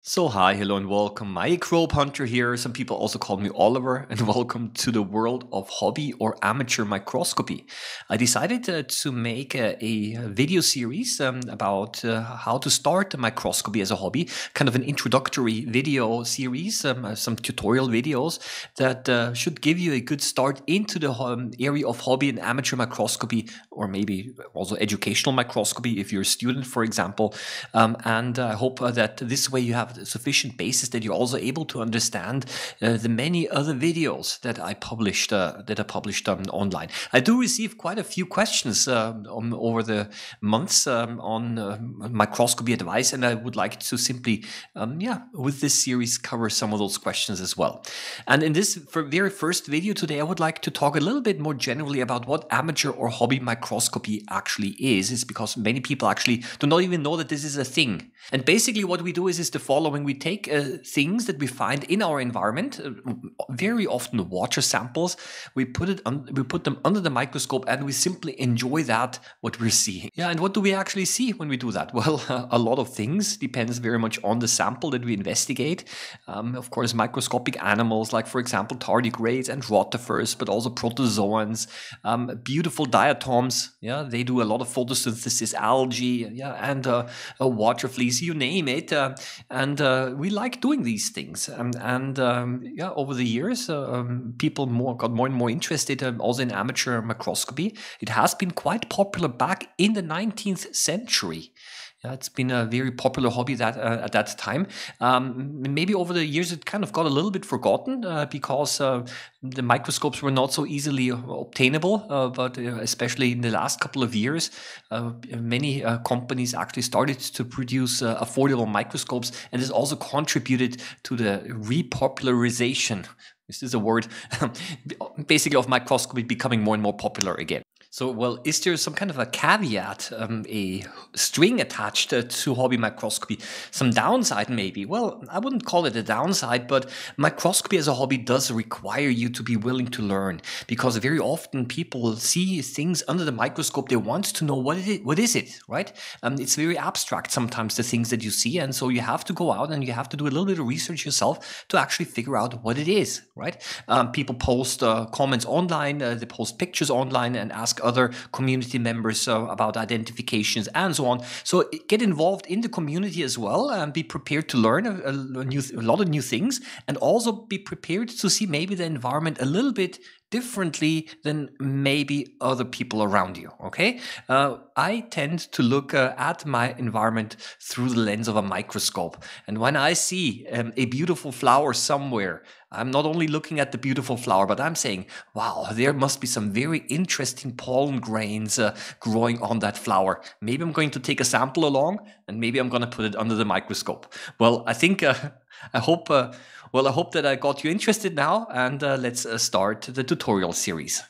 So hi, hello and welcome. Microbehunter here. Some people also call me Oliver and welcome to the world of hobby or amateur microscopy. I decided to make a video series about how to start microscopy as a hobby, kind of an introductory video series, some tutorial videos that should give you a good start into the area of hobby and amateur microscopy, or maybe also educational microscopy if you're a student, for example. And I hope that this way you have sufficient basis that you're also able to understand the many other videos that I published online. I do receive quite a few questions over the months on microscopy advice, and I would like to simply, with this series, cover some of those questions as well. And in this very first video today, I would like to talk a little bit more generally about what amateur or hobby microscopy actually is. It's because many people actually do not even know that this is a thing. And basically what we do is the following. We take things that we find in our environment, very often water samples, we put them under the microscope and we simply enjoy what we're seeing. Yeah, and what do we actually see when we do that? Well, a lot of things. Depends very much on the sample that we investigate. Of course, microscopic animals like, for example, tardigrades and rotifers, but also protozoans, beautiful diatoms. Yeah, they do a lot of photosynthesis, algae, yeah, and water fleas, you name it. And we like doing these things. Over the years, people got more and more interested also in amateur microscopy. It has been quite popular back in the 19th century. Yeah, it's been a very popular hobby at that time. Maybe over the years it kind of got a little bit forgotten because the microscopes were not so easily obtainable. But especially in the last couple of years, many companies actually started to produce affordable microscopes, and this also contributed to the repopularization. This is a word, basically, of microscopy becoming more and more popular again. So, well, is there some kind of a caveat, a string attached to hobby microscopy? Some downside, maybe? Well, I wouldn't call it a downside, but microscopy as a hobby does require you to be willing to learn, because very often people see things under the microscope. They want to know what is it, right? It's very abstract sometimes, the things that you see, and so you have to go out and you have to do a little bit of research yourself to actually figure out what it is, right? People post comments online, they post pictures online and ask other community members about identifications and so on. So get involved in the community as well, and be prepared to learn a lot of new things, and also be prepared to see maybe the environment a little bit differently than maybe other people around you. Okay, I tend to look at my environment through the lens of a microscope, and when I see a beautiful flower somewhere, I'm not only looking at the beautiful flower, but I'm saying, wow, there must be some very interesting pollen grains growing on that flower. Maybe I'm going to take a sample along, and maybe I'm going to put it under the microscope. Well, I think I hope that I got you interested now, and let's start the tutorial series.